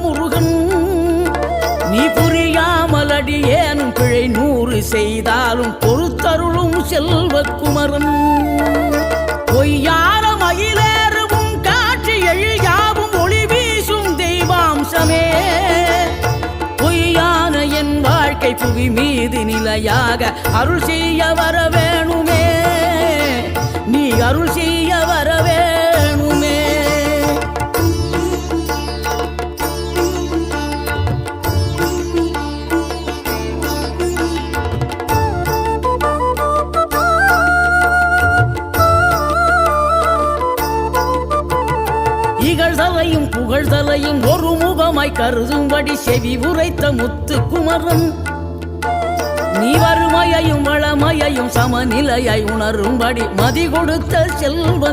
முருகன் நீ புரியாமல் அடியேனும் பிழை 100 செய்தாலும் பொறுத்தருளும் செல்வக்குமரன் பொய்யான மயிலேறவும் காட்சி எழியாவும் ஒளி வீசும் தெய்வாம்சமே பொய்யான என் வாழ்க்கை புவி மீது நிலையாக அருள் செய்ய வர வேணுமே நீ அருள் செய்ய வர வேணுமே இகழ்தலையும் புகழ்தலையும் ஒரு முகமாய் கருதும்படி செவி உரைத்த முத்துக்குமரன் நீ வறுமையையும் வளமையையும் சமநிலையை உணரும்படி மதி கொடுத்த செல்வ